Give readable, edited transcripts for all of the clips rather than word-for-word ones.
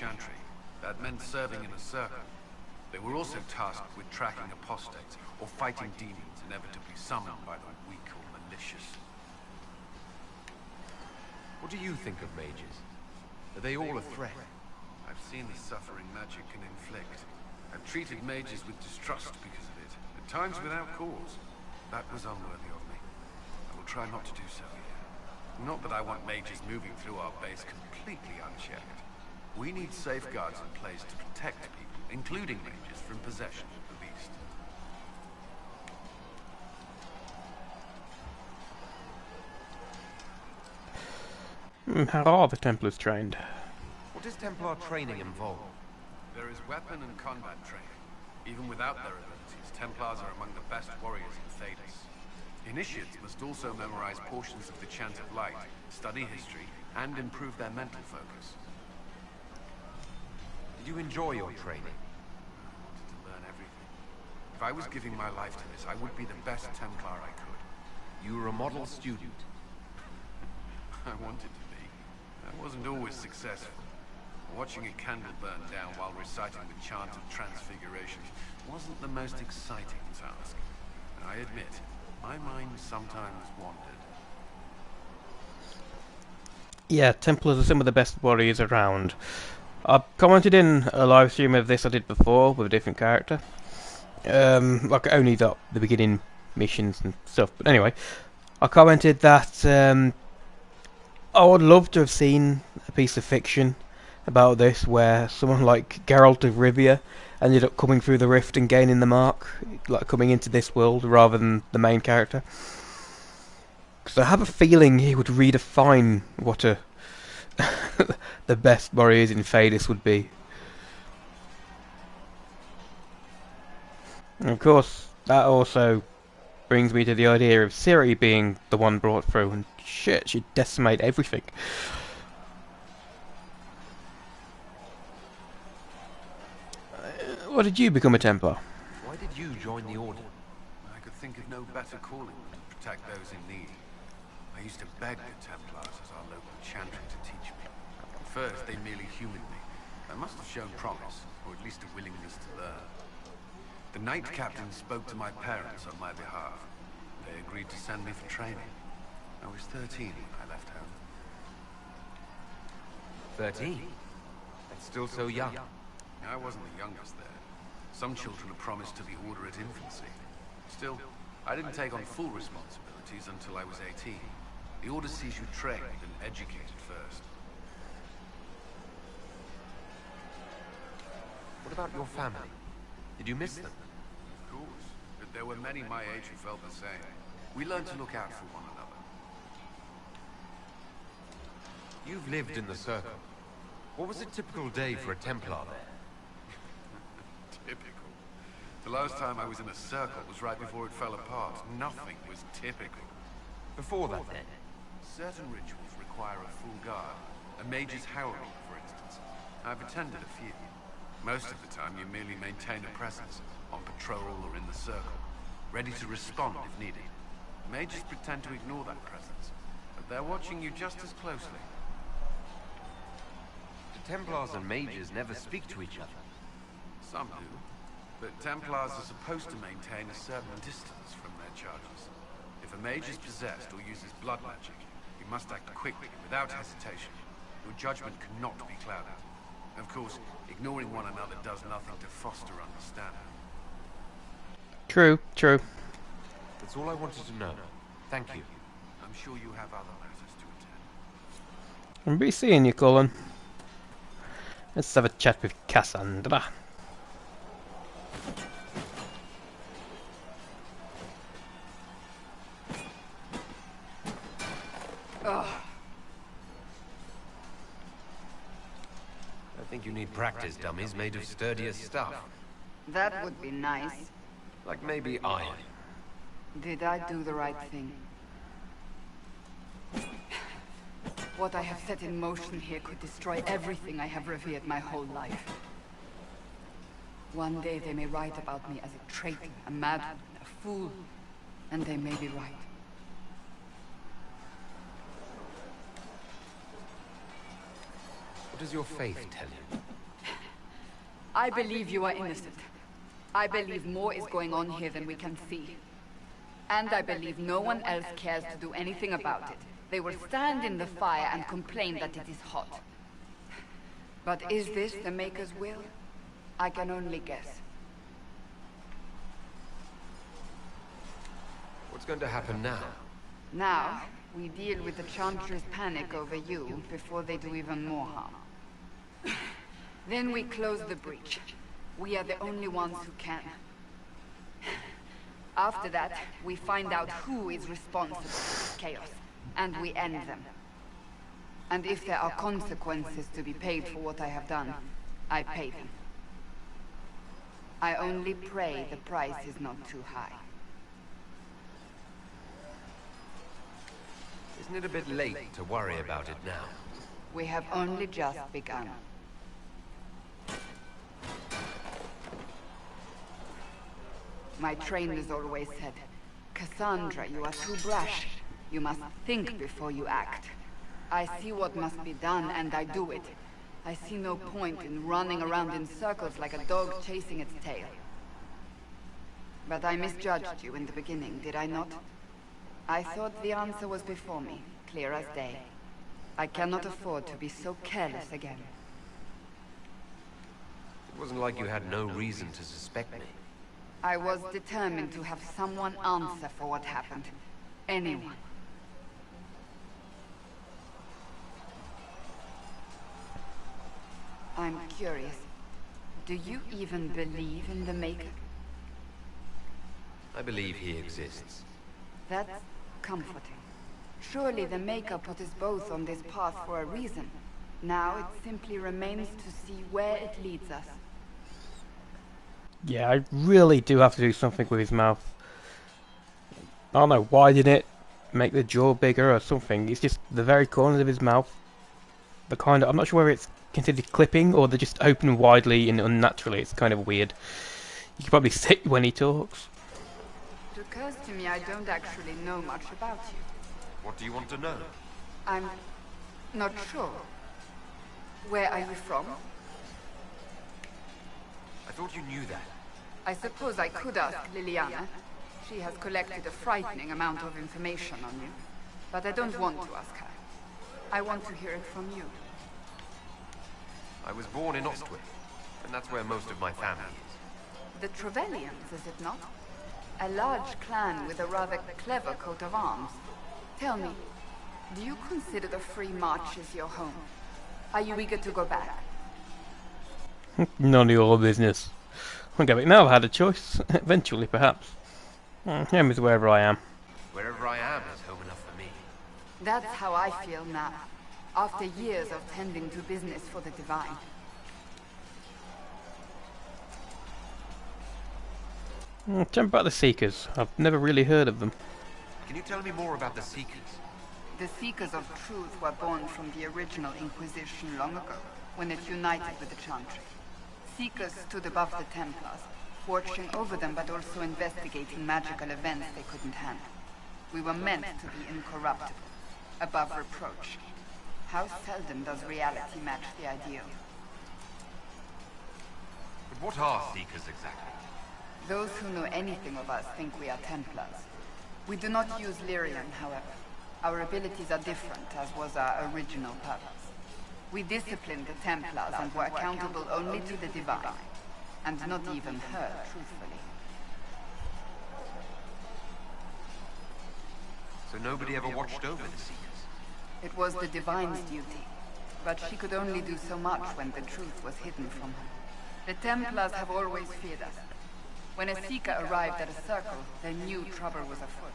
chantry. That meant serving in a circle. They were also tasked with tracking apostates, or fighting demons inevitably summoned by the weak or malicious. What do you think of mages? Are they all a threat? I've seen the suffering magic can inflict. I've treated mages with distrust because of it, at times without cause. That was unworthy of me. I will try not to do so here. Not that I want mages moving through our base completely unchecked. We need safeguards in place to protect people, including mages, from possession of the beast. How are the Templars trained? What does Templar training involve? There is weapon and combat training. Even without their abilities, Templars are among the best warriors in Thedas. Initiates must also memorize portions of the Chant of Light, study history, and improve their mental focus. Did you enjoy your training? I wanted to learn everything. If I was giving my life to this, I would be the best Templar I could. You were a model student. I wanted to be. I wasn't always successful. Watching a candle burn down while reciting the Chant of Transfiguration wasn't the most exciting task. I admit, my mind sometimes wandered. Yeah, Templars are some of the best warriors around. I commented in a live stream of this I did before with a different character. Like only the beginning missions and stuff. But anyway, I commented that I would love to have seen a piece of fiction about this where someone like Geralt of Rivia ended up coming through the rift and gaining the mark, like coming into this world rather than the main character. Because I have a feeling he would redefine what a the best warriors in Thedas would be. And of course, that also brings me to the idea of Ciri being the one brought through, and shit, she'd decimate everything. Why did you become a Templar? Why did you join the Order? I could think of no better calling than to protect those in need. I used to beg the Templars as our local chantry to teach me. At first, they merely humored me. I must have shown promise, or at least a willingness to learn. The Knight Captain spoke to my parents on my behalf. They agreed to send me for training. I was 13 when I left home. 13? That's still so young. I wasn't the youngest there. Some children are promised to the Order at infancy. Still, I didn't take on full responsibilities until I was 18. The Order sees you trained and educated first. What about your family? Did you miss them? Of course, but there were many my age who felt the same. We learned to look out for one another. You've lived in the Circle. What was a typical day for a Templar there? Typical. The last time I was in a circle was right before it fell apart. Nothing was typical. Before that, then? Certain rituals require a full guard. A mage's heraldry, for instance. I've attended a few. Most of the time, you merely maintain a presence, on patrol or in the circle, ready to respond if needed. Mages pretend to ignore that presence, but they're watching you just as closely. The Templars and mages never speak to each other. Some do, but Templars are supposed to maintain a certain distance from their charges. If a mage is possessed or uses blood magic, you must act quickly, without hesitation. Your judgment cannot be clouded. Of course, ignoring one another does nothing to foster understanding. True, true. That's all I wanted to know. Thank you. I'm sure you have other matters to attend. I'll be seeing you, Colin. Let's have a chat with Cassandra. I think you need practice dummies made of sturdier stuff. That would be nice. Like maybe iron. Did I do the right thing? What I have set in motion here could destroy everything I have revered my whole life. One day they may write about me as a traitor, a madman, a fool, and they may be right. What does your faith tell you? I believe you are innocent. I believe more is going on here than we can see. And I believe no one else cares to do anything about it. They will stand in the fire and complain that it is hot. But is this the Maker's will? I can only guess. What's going to happen now? Now, we deal with the Chantry's panic over you before they do even more harm. Then we close the breach. We are the only ones who can. After that, we find out who is responsible for this chaos, and we end them. And if there are consequences to be paid for what I have done, I pay them. I only pray the price is not too high. Isn't it a bit late to worry about it now? We have only just begun. My trainers always said, Cassandra, you are too brash. You must think before you act. I see what must be done, and I do it. I see no point in running around in circles like a dog chasing its tail. But I misjudged you in the beginning, did I not? I thought the answer was before me, clear as day. I cannot afford to be so careless again. It wasn't like you had no reason to suspect me. I was determined to have someone answer for what happened. Anyone. I'm curious. Do you even believe in the Maker? I believe he exists. That's comforting. Surely the Maker put us both on this path for a reason. Now it simply remains to see where it leads us. Yeah, I really do have to do something with his mouth. I don't know, widen it, make the jaw bigger or something. It's just the very corners of his mouth. The kind of, I'm not sure whether it's considered clipping or they're just open widely and unnaturally. It's kind of weird. You can probably see it when he talks. It occurs to me I don't actually know much about you. What do you want to know? I'm not sure. Where are you from? I thought you knew that. I suppose I could ask Liliana. She has collected a frightening amount of information on you. But I don't want to ask her. I want to hear it from you. I was born in Ostwick, and that's where most of my family is. The Trevellians, is it not? A large clan with a rather clever coat of arms. Tell me, do you consider the Free Marches your home? Are you eager to go back? None of your business. I'll go back now. I've had a choice. Eventually, perhaps. Home is wherever I am. Wherever I am is home enough for me. That's how I feel now, after years of tending to business for the Divine. Tell me about the Seekers. I've never really heard of them. Can you tell me more about the Seekers? The Seekers of Truth were born from the original Inquisition long ago, when it united with the Chantry. Seekers stood above the Templars, watching over them but also investigating magical events they couldn't handle. We were meant to be incorruptible, above reproach. How seldom does reality match the ideal? But what are Seekers exactly? Those who know anything of us think we are Templars. We do not use Lyrian, however. Our abilities are different, as was our original purpose. We disciplined the Templars and were accountable only to the Divine, and not even her, truthfully. So nobody ever watched over the Seekers? It was the Divine's duty, but she could only do so much when the truth was hidden from her. The Templars have always feared us. When a Seeker arrived at a circle, they knew trouble was afoot.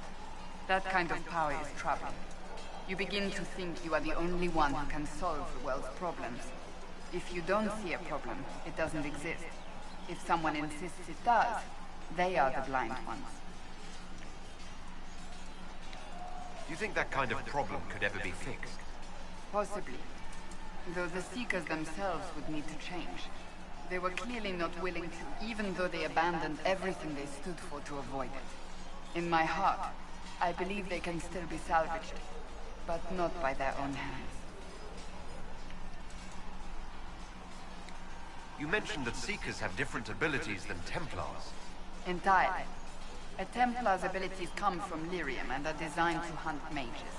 That kind of power is troubling. You begin to think you are the only one who can solve the world's problems. If you don't see a problem, it doesn't exist. If someone insists it does, they are the blind ones. Do you think that kind of problem could ever be fixed? Possibly. Though the Seekers themselves would need to change. They were clearly not willing to, even though they abandoned everything they stood for to avoid it. In my heart, I believe they can still be salvaged, but not by their own hands. You mentioned that Seekers have different abilities than Templars. Entirely. A Templar's abilities come from lyrium and are designed to hunt mages.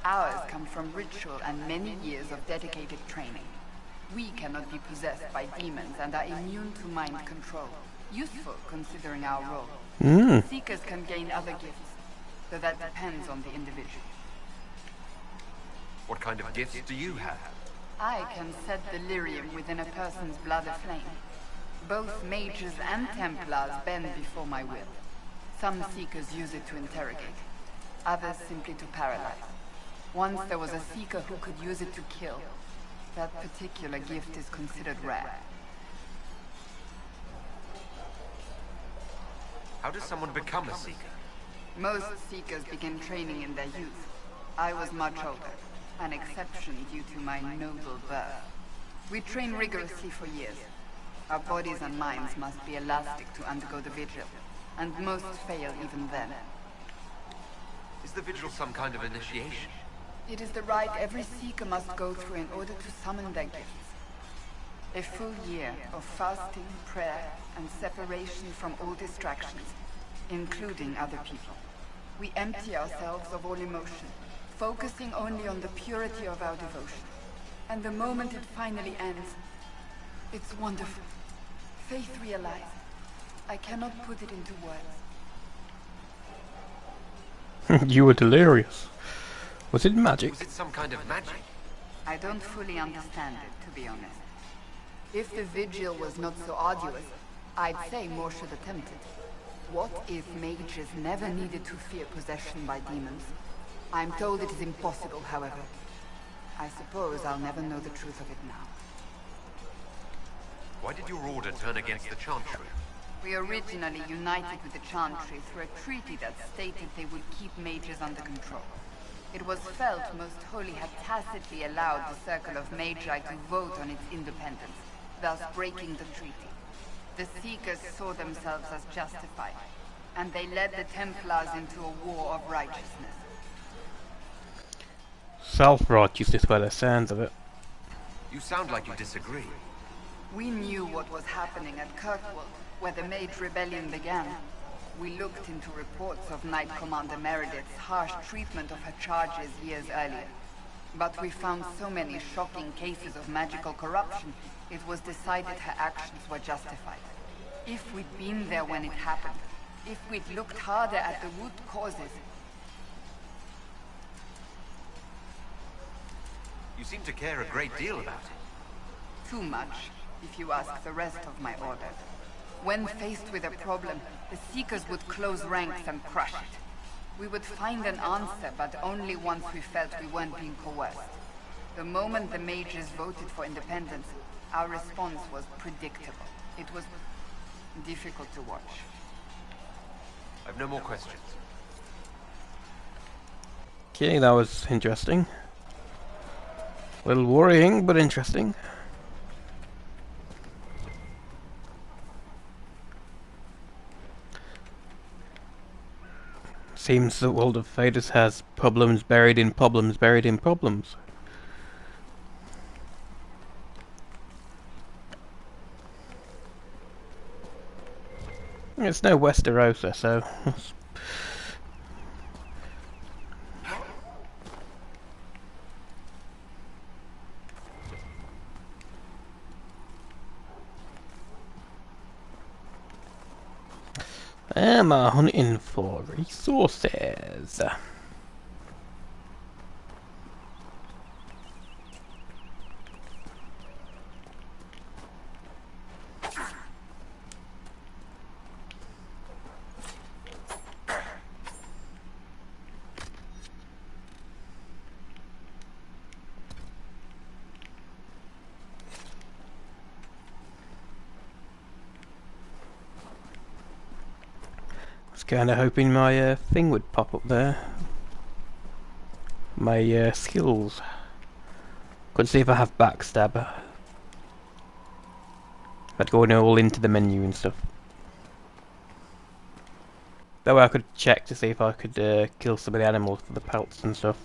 Ours come from ritual and many years of dedicated training. We cannot be possessed by demons and are immune to mind control. Useful considering our role. Seekers can gain other gifts, though that depends on the individual. What kind of gifts do you have? I can set the lyrium within a person's blood aflame. Both mages and Templars bend before my will. Some Seekers use it to interrogate, others simply to paralyze. Once there was a Seeker who could use it to kill. That particular gift is considered rare. How does someone become a Seeker? Most Seekers begin training in their youth. I was much older, an exception due to my noble birth. We train rigorously for years. Our bodies and minds must be elastic to undergo the vigil, and most fail even then. Is the vigil some kind of initiation? It is the rite every Seeker must go through in order to summon their gifts. A full year of fasting, prayer, and separation from all distractions, including other people. We empty ourselves of all emotion, focusing only on the purity of our devotion. And the moment it finally ends, it's wonderful. Faith realized. I cannot put it into words. You were delirious. Was it magic? Was it some kind of magic? I don't fully understand it, to be honest. If the vigil was not so arduous, I'd say more should attempt it. What if mages never needed to fear possession by demons? I'm told it is impossible, however. I suppose I'll never know the truth of it now. Why did your order turn against the Chantry? We originally united with the Chantry through a treaty that stated they would keep mages under control. It was felt Most Holy had tacitly allowed the Circle of Magi to vote on its independence, thus breaking the treaty. The Seekers saw themselves as justified, and they led the Templars into a war of righteousness. Self-righteousness by the sounds of it. You sound like you disagree. We knew what was happening at Kirkwood, where the Mage Rebellion began. We looked into reports of Knight Commander Meredith's harsh treatment of her charges years earlier. But we found so many shocking cases of magical corruption, it was decided her actions were justified. If we'd been there when it happened, if we'd looked harder at the root causes... You seem to care a great deal about it. Too much, if you ask the rest of my order. When faced with a problem, the Seekers would close ranks and crush it. We would find an answer, but only once we felt we weren't being coerced. The moment the mages voted for independence, our response was predictable. It was difficult to watch. I've no more questions. Okay, that was interesting. A little worrying, but interesting. Seems the world of Thedas has problems buried in problems buried in problems. It's no Westerosa, so... Am I hunting for resources? Kinda hoping my thing would pop up there. My skills. Could see if I have backstab. I'd go all into the menu and stuff. That way I could check to see if I could kill some of the animals for the pelts and stuff.